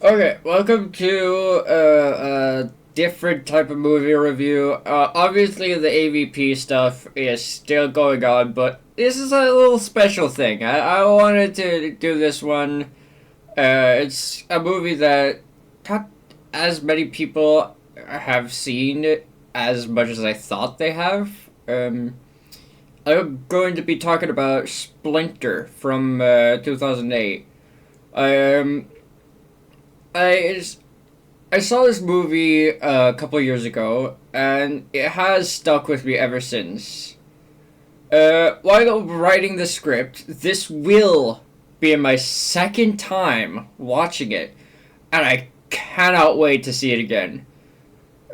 Okay, welcome to a different type of movie review. Obviously, the AVP stuff is still going on, but this is a little special thing. I wanted to do this one. It's a movie that not as many people have seen as much as I thought they have. I'm going to be talking about Splinter from 2008. Um, I I saw this movie a couple years ago, and it has stuck with me ever since. While writing the script, this will be my second time watching it, and I cannot wait to see it again.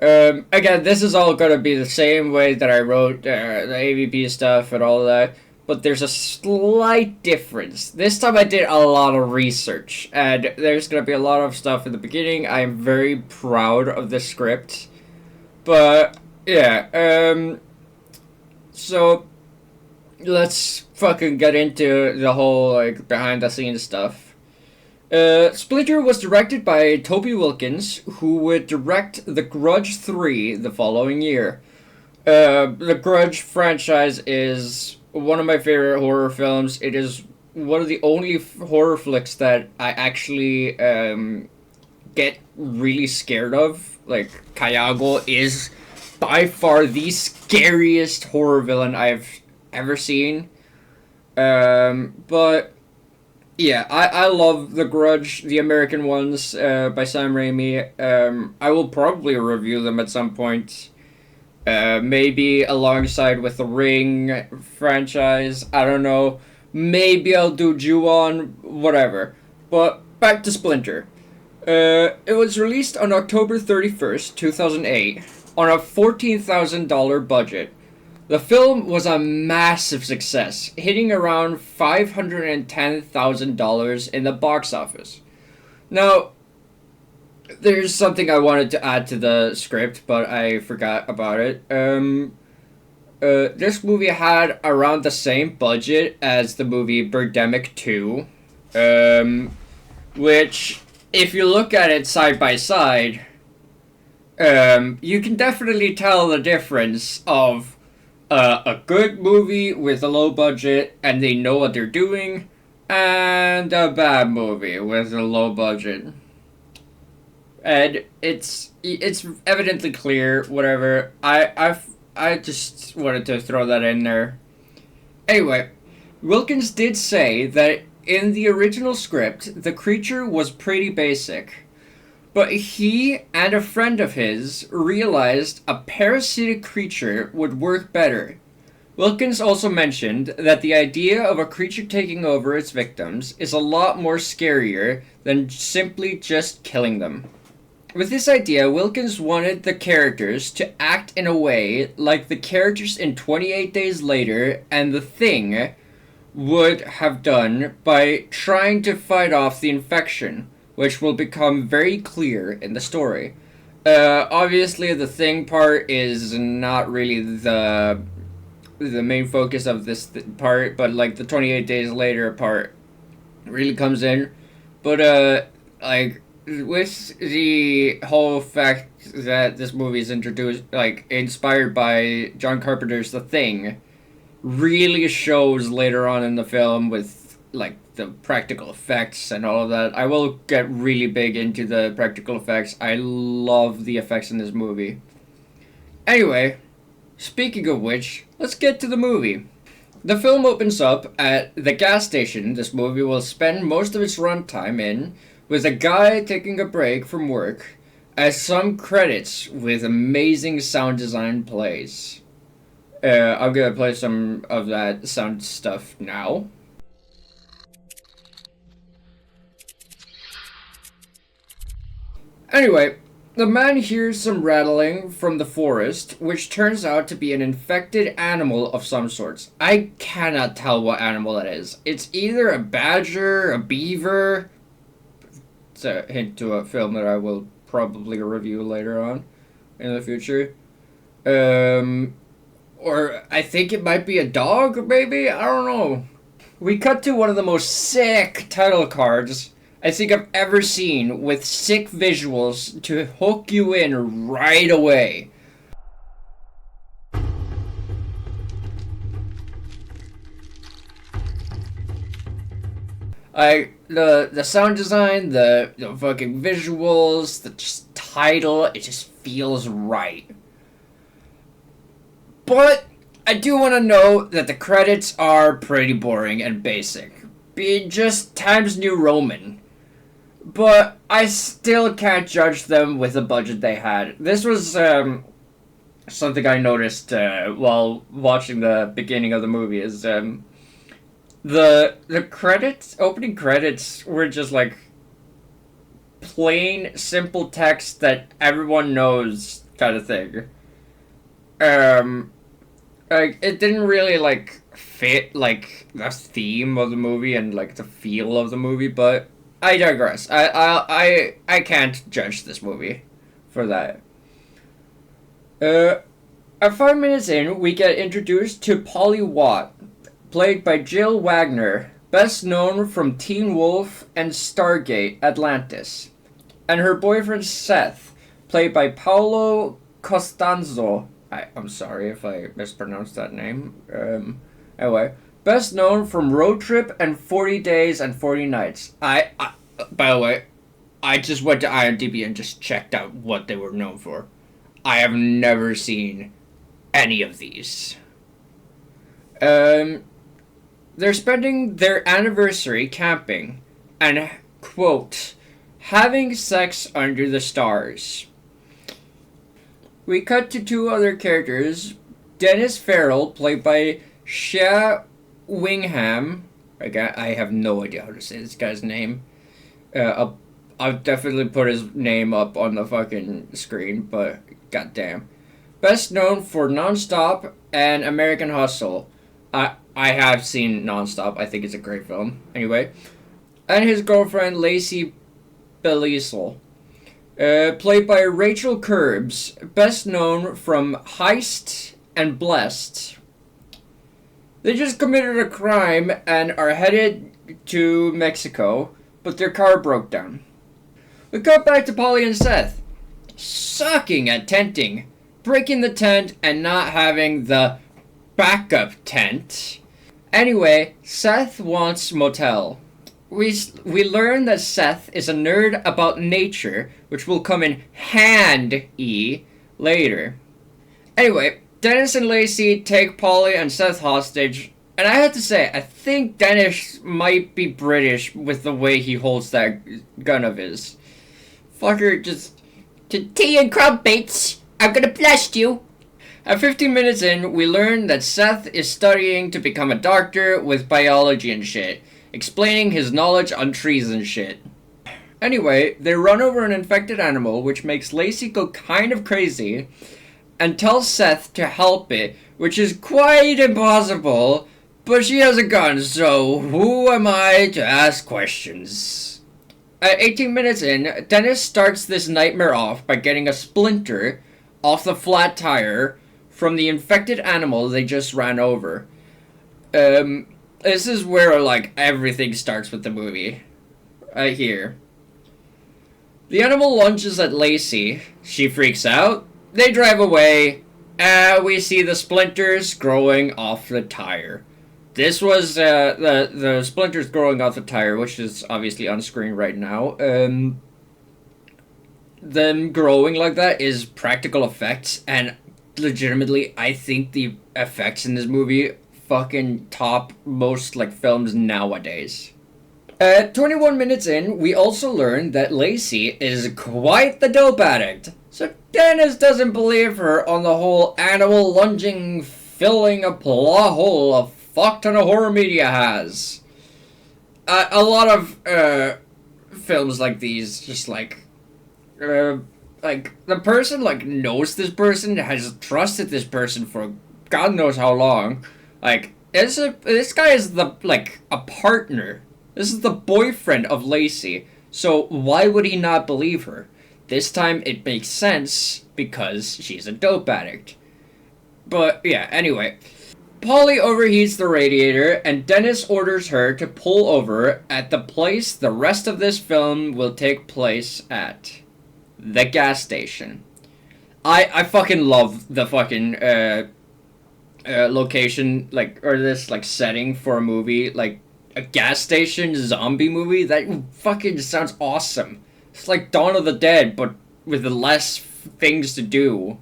Again, this is all gonna be the same way that I wrote the AVP stuff and all of that, but there's a slight difference. This time I did a lot of research, and there's gonna be a lot of stuff in the beginning. I am very proud of the script, but yeah. So let's fucking get into the whole like behind the scenes stuff. Splinter was directed by Toby Wilkins, who would direct The Grudge 3 the following year. The Grudge franchise is one of my favorite horror films. It is one of the only horror flicks that I actually get really scared of. Like, Kyago is by far the scariest horror villain I've ever seen. But yeah, I love The Grudge, the American ones by Sam Raimi. I will probably review them at some point. Maybe alongside with the Ring franchise. I don't know. Maybe I'll do Ju-on, whatever. But back to Splinter. It was released on October 31st, 2008, on a $14,000 budget. The film was a massive success, hitting around $510,000 in the box office. Now, there's something I wanted to add to the script, but I forgot about it. This movie had around the same budget as the movie Birdemic 2, which, if you look at it side by side, you can definitely tell the difference of a good movie with a low budget and they know what they're doing, and a bad movie with a low budget. And it's evidently clear. Whatever. I just wanted to throw that in there. Anyway, Wilkins did say that in the original script, the creature was pretty basic. But he and a friend of his realized a parasitic creature would work better. Wilkins also mentioned that the idea of a creature taking over its victims is a lot more scarier than simply just killing them. With this idea, Wilkins wanted the characters to act in a way like the characters in 28 Days Later and The Thing would have done by trying to fight off the infection, which will become very clear in the story. Obviously, the Thing part is not really the main focus of this part, but like the 28 Days Later part really comes in. But like with the whole fact that this movie is introduced, like inspired by John Carpenter's The Thing, really shows later on in the film with like the practical effects and all of that. I will get really big into the practical effects. I love the effects in this movie. Anyway, speaking of which, let's get to the movie. The film opens up at the gas station this movie will spend most of its runtime in, with a guy taking a break from work, as some credits with amazing sound design plays. I'm gonna play some of that sound stuff now. Anyway, the man hears some rattling from the forest, which turns out to be an infected animal of some sorts. I cannot tell what animal it is. It's either a badger, a beaver. It's a hint to a film that I will probably review later on in the future. Or I think it might be a dog, maybe? I don't know. We cut to one of the most sick title cards I think I've ever seen with sick visuals to hook you in right away. The sound design, the fucking visuals, the just title, it just feels right. But I do want to note that the credits are pretty boring and basic, being just Times New Roman. But I still can't judge them with the budget they had. This was something I noticed while watching the beginning of the movie. Is the credits, opening credits, were just like plain, simple text that everyone knows kind of thing. Um, like it didn't really like fit like the theme of the movie and like the feel of the movie, but I digress. I can't judge this movie for that. Uh, at 5 minutes in, we get introduced to Polly Watt, played by Jill Wagner, best known from Teen Wolf and Stargate Atlantis, and her boyfriend Seth, played by Paolo Costanzo. I'm sorry if I mispronounced that name. Anyway, best known from Road Trip and 40 Days and 40 Nights. By the way, I just went to IMDb and just checked out what they were known for. I have never seen any of these. They're spending their anniversary camping and, quote, having sex under the stars. We cut to two other characters. Dennis Farrell, played by Shea Wingham. I have no idea how to say this guy's name. I'll definitely put his name up on the fucking screen, but goddamn. Best known for Nonstop and American Hustle. I have seen Nonstop. I think it's a great film. Anyway. And his girlfriend, Lacey Belisle. Played by Rachel Curbs, best known from Heist and Blessed. They just committed a crime and are headed to Mexico, but their car broke down. We cut back to Polly and Seth, sucking at tenting, breaking the tent and not having the backup tent. Anyway, Seth wants motel. We learn that Seth is a nerd about nature, which will come in handy later. Anyway, Dennis and Lacey take Polly and Seth hostage, and I have to say, I think Dennis might be British with the way he holds that gun of his. Fucker just... Tea and crumpets! I'm gonna blast you! At 15 minutes in, we learn that Seth is studying to become a doctor with biology and shit, explaining his knowledge on trees and shit. Anyway, they run over an infected animal, which makes Lacey go kind of crazy, and tells Seth to help it, which is quite impossible, but she has a gun, so who am I to ask questions? At 18 minutes in, Dennis starts this nightmare off by getting a splinter off the flat tire from the infected animal they just ran over. This is where, like, everything starts with the movie. Right here. The animal lunges at Lacey. She freaks out. They drive away. We see the splinters growing off the tire. This was, the splinters growing off the tire, which is obviously on screen right now. Them growing like that is practical effects, and legitimately, I think the effects in this movie fucking top most like films nowadays. At 21 minutes in, we also learn that Lacey is quite the dope addict. So Dennis doesn't believe her on the whole animal lunging, filling a plot hole a fuck ton of horror media has. A lot of films like these just like the person like knows this person, has trusted this person for God knows how long. Like, this guy is the, like, a partner. This is the boyfriend of Lacey. So why would he not believe her? This time it makes sense because she's a dope addict. But, yeah, anyway. Polly overheats the radiator, and Dennis orders her to pull over at the place the rest of this film will take place at. The gas station. I fucking love the fucking location, like, or this like setting for a movie, like a gas station zombie movie. That fucking sounds awesome. It's like Dawn of the Dead, but with less things to do.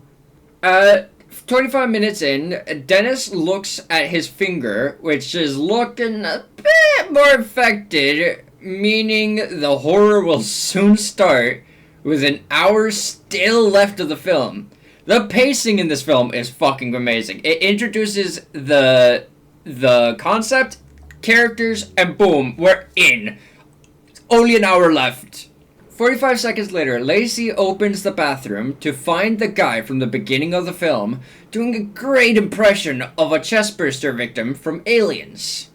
25 minutes in, Dennis looks at his finger, which is looking a bit more infected, meaning the horror will soon start with an hour still left of the film. The pacing in this film is fucking amazing. It introduces the concept, characters, and boom, we're in. Only an hour left. 45 seconds later, Lacey opens the bathroom to find the guy from the beginning of the film doing a great impression of a chestburster victim from Aliens.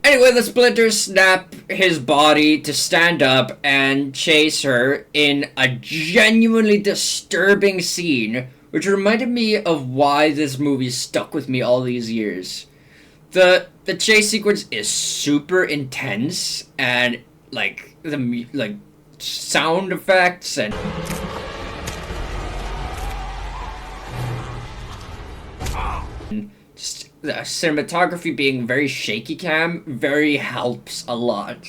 Anyway, the splinters snap his body to stand up and chase her in a genuinely disturbing scene, which reminded me of why this movie stuck with me all these years. The chase sequence is super intense, and like the sound effects and just the cinematography being very shaky cam very helps a lot.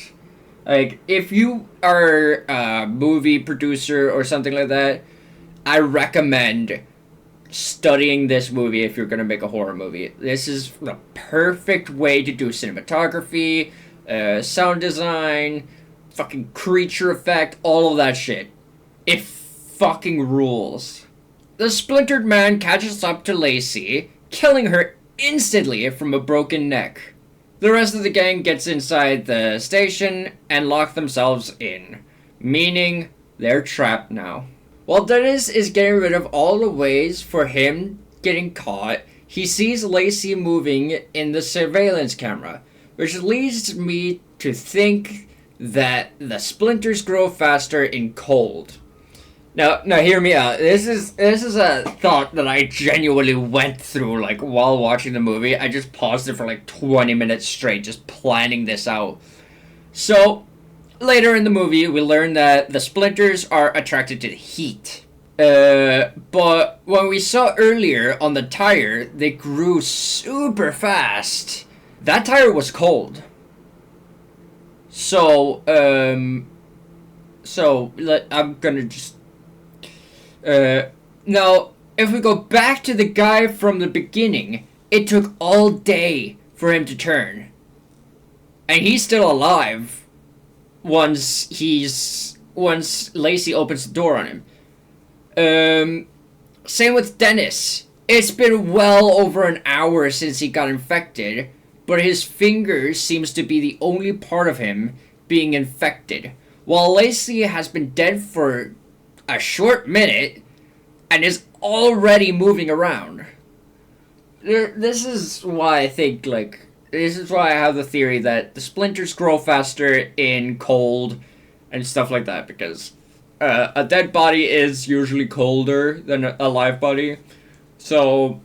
Like, if you are a movie producer or something like that, I recommend studying this movie if you're gonna make a horror movie. This is the perfect way to do cinematography, sound design, fucking creature effect, all of that shit. It fucking rules. The splintered man catches up to Lacey, killing her instantly from a broken neck. The rest of the gang gets inside the station and lock themselves in, meaning they're trapped now. While Dennis is getting rid of all the ways for him getting caught, he sees Lacey moving in the surveillance camera, which leads me to think that the splinters grow faster in cold. Now hear me out. This is a thought that I genuinely went through, like, while watching the movie. I just paused it for like 20 minutes straight, just planning this out. So, later in the movie, we learn that the splinters are attracted to the heat. But when we saw earlier on the tire, they grew super fast. That tire was cold. So, I'm gonna just... now, if we go back to the guy from the beginning, it took all day for him to turn. And he's still alive once Lacey opens the door on him. Same with Dennis. It's been well over an hour since he got infected, but his finger seems to be the only part of him being infected, while Lacey has been dead for a short minute and is already moving around. This is why I think, like, this is why I have the theory that the splinters grow faster in cold and stuff like that, because a dead body is usually colder than a live body. So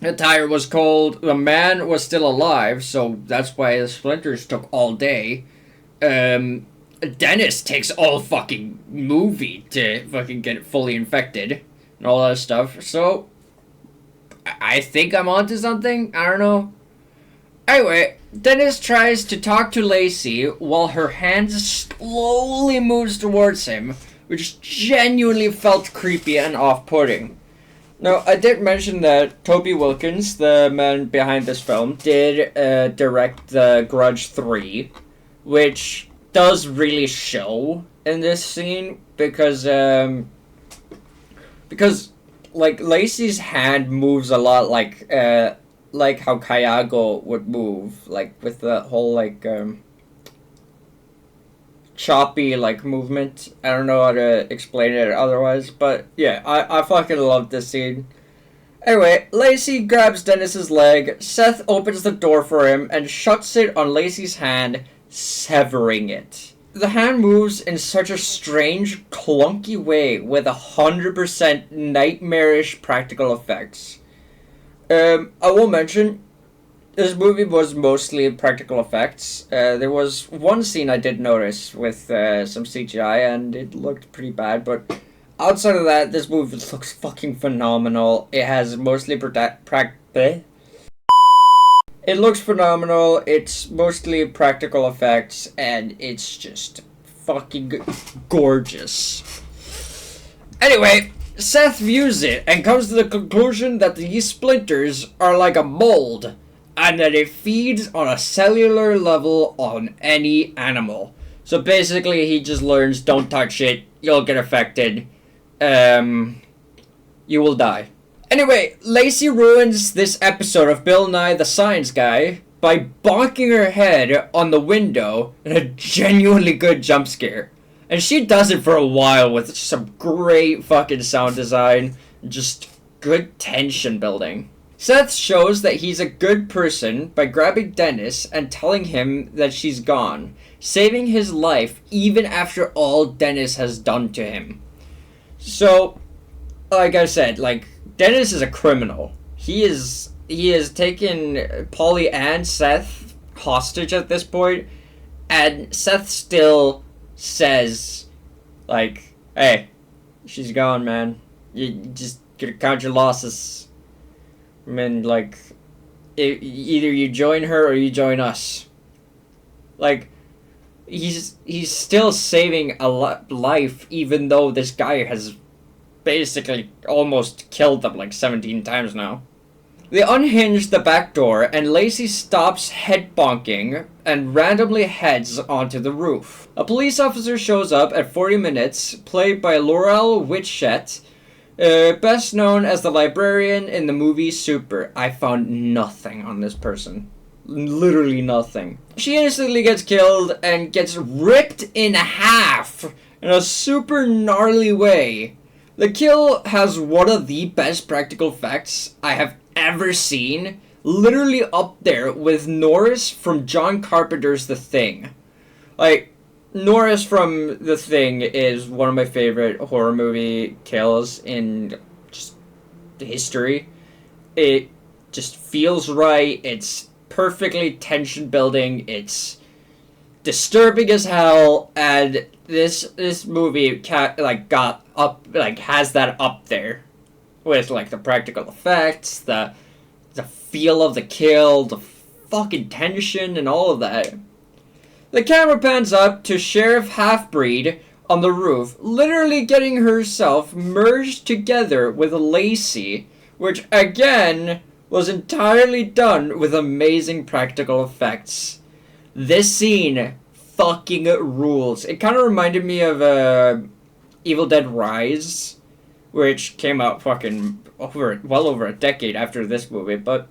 the tire was cold, the man was still alive, so that's why the splinters took all day. Dennis takes all fucking movie to fucking get fully infected and all that stuff. So I think I'm onto something. I don't know. Anyway, Dennis tries to talk to Lacey while her hand slowly moves towards him, which genuinely felt creepy and off-putting. Now, I did mention that Toby Wilkins, the man behind this film, did direct The Grudge 3, which does really show in this scene because like Lacey's hand moves a lot like how Kyago would move, like with the whole like choppy like movement. I don't know how to explain it otherwise, but yeah, I fucking love this scene. Anyway, Lacey grabs Dennis's leg, Seth opens the door for him and shuts it on Lacey's hand, severing it. The hand moves in such a strange, clunky way with 100% nightmarish practical effects. I will mention, this movie was mostly practical effects. There was one scene I did notice with some CGI, and it looked pretty bad, but outside of that, this movie looks fucking phenomenal. It has mostly it looks phenomenal, it's mostly practical effects, and it's just fucking gorgeous. Anyway, Seth views it and comes to the conclusion that these splinters are like a mold, and that it feeds on a cellular level on any animal. So basically, he just learns, don't touch it, you'll get affected, you will die. Anyway, Lacey ruins this episode of Bill Nye the Science Guy by bonking her head on the window in a genuinely good jump scare. And she does it for a while with some great fucking sound design, just good tension building. Seth shows that he's a good person by grabbing Dennis and telling him that she's gone, saving his life even after all Dennis has done to him. So, like I said, Dennis is a criminal. He is taken Polly and Seth hostage at this point, and Seth still says, hey, she's gone, man. You just gotta count your losses. I mean, either you join her or you join us. He's still saving a life, even though this guy has basically almost killed them 17 times now. They unhinge the back door, and Lacey stops head bonking and randomly heads onto the roof. A police officer shows up at 40 minutes, played by Laurel Witchett, best known as the librarian in the movie Super. I found nothing on this person. Literally nothing. She instantly gets killed and gets ripped in half in a super gnarly way. The kill has one of the best practical effects I have ever seen, literally up there with Norris from John Carpenter's The Thing. Norris from The Thing is one of my favorite horror movie kills in just history. It just feels right, it's perfectly tension building, it's disturbing as hell, and this movie got up, has that up there with the practical effects, the feel of the kill, the fucking tension, and all of that. The camera pans up to Sheriff Halfbreed on the roof, literally getting herself merged together with Lacey, which again was entirely done with amazing practical effects. This scene fucking rules. It kind of reminded me of Evil Dead Rise, which came out fucking well over a decade after this movie, but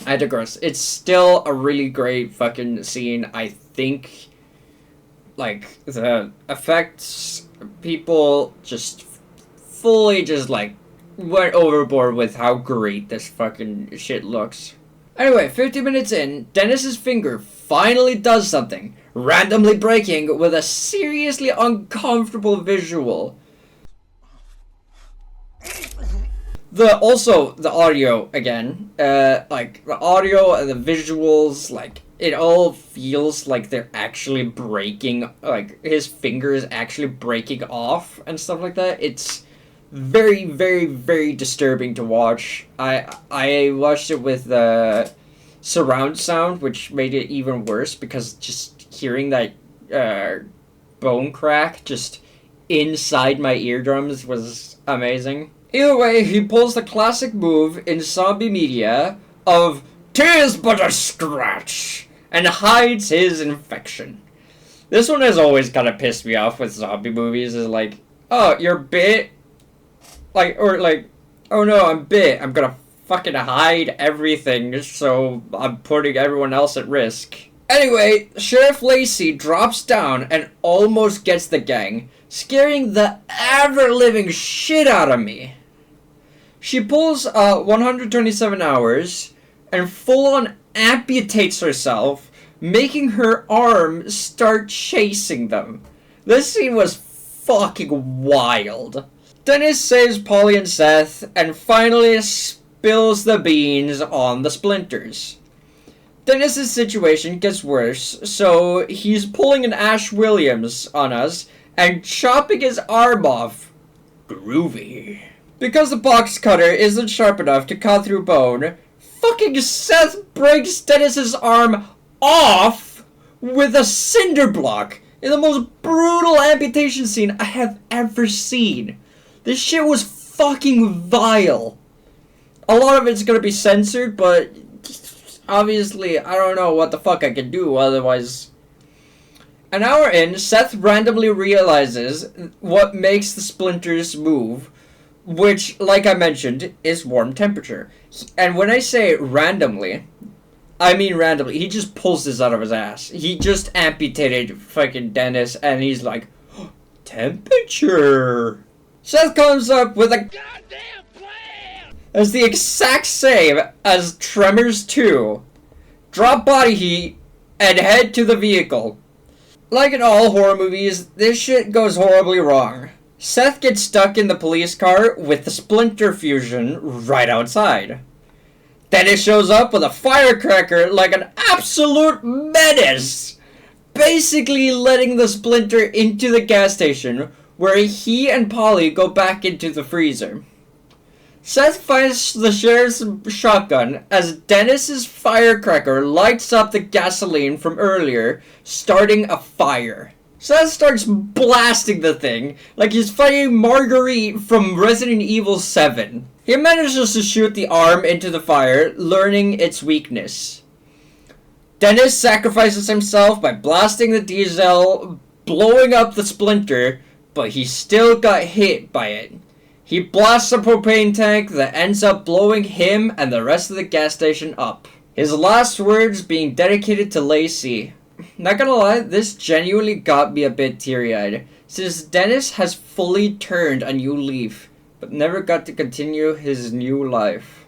I digress. It's still a really great fucking scene. I think the effects people just fully went overboard with how great this fucking shit looks. Anyway, 50 minutes in, Dennis's finger finally does something, randomly breaking with a seriously uncomfortable visual. The audio again, the audio and the visuals, it all feels like they're actually breaking, his finger is actually breaking off and stuff like that. It's very, very, very disturbing to watch. I watched it with surround sound, which made it even worse because just hearing that bone crack just inside my eardrums was amazing. Either way, he pulls the classic move in zombie media of "'Tis but a scratch" and hides his infection. This one has always kind of pissed me off with zombie movies, is oh, you're bit? Oh no, I'm bit. I'm gonna fucking hide everything, so I'm putting everyone else at risk. Anyway, Sheriff Lacey drops down and almost gets the gang, scaring the ever-living shit out of me. She pulls 127 hours and full-on amputates herself, making her arm start chasing them. This scene was fucking wild. Dennis saves Polly and Seth, and finally spills the beans on the splinters. Dennis's situation gets worse, so he's pulling an Ash Williams on us and chopping his arm off. Groovy. Because the box cutter isn't sharp enough to cut through bone, fucking Seth breaks Dennis's arm off with a cinder block in the most brutal amputation scene I have ever seen. This shit was fucking vile. A lot of it's gonna be censored, but obviously I don't know what the fuck I can do otherwise. An hour in, Seth randomly realizes what makes the splinters move, which, like I mentioned, is warm temperature. And when I say randomly, I mean randomly. He just pulls this out of his ass. He just amputated fucking Dennis, and he's like, oh, temperature. Seth comes up with a goddamn plan! As the exact same as Tremors 2. Drop body heat and head to the vehicle. Like in all horror movies, this shit goes horribly wrong. Seth gets stuck in the police car with the splinter fusion right outside. Dennis shows up with a firecracker like an absolute menace, basically letting the splinter into the gas station where he and Polly go back into the freezer. Seth finds the sheriff's shotgun as Dennis's firecracker lights up the gasoline from earlier, starting a fire. Seth starts blasting the thing like he's fighting Marguerite from Resident Evil 7. He manages to shoot the arm into the fire, learning its weakness. Dennis sacrifices himself by blasting the diesel, blowing up the splinter, but he still got hit by it. He blasts a propane tank that ends up blowing him and the rest of the gas station up. His last words being dedicated to Lacey. Not gonna lie, this genuinely got me a bit teary-eyed, since Dennis has fully turned a new leaf, but never got to continue his new life.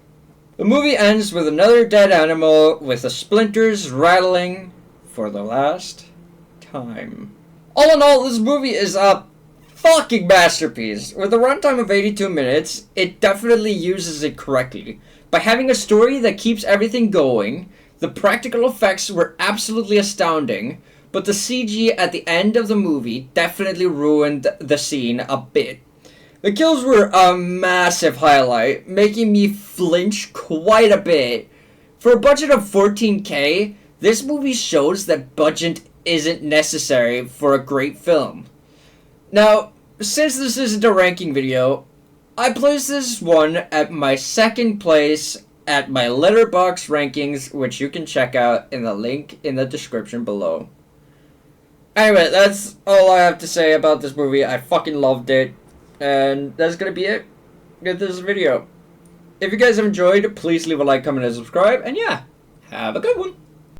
The movie ends with another dead animal, with the splinters rattling for the last time. All in all, this movie is a fucking masterpiece. With a runtime of 82 minutes, it definitely uses it correctly. By having a story that keeps everything going, the practical effects were absolutely astounding, but the CG at the end of the movie definitely ruined the scene a bit. The kills were a massive highlight, making me flinch quite a bit. For a budget of $14K, this movie shows that budget isn't necessary for a great film. Now, since this isn't a ranking video, I place this one at my second place at my Letterboxd rankings, which you can check out in the link in the description below. Anyway, that's all I have to say about this movie. I fucking loved it. And that's gonna be it with this video. If you guys have enjoyed, please leave a like, comment, and subscribe. And yeah, have a good one.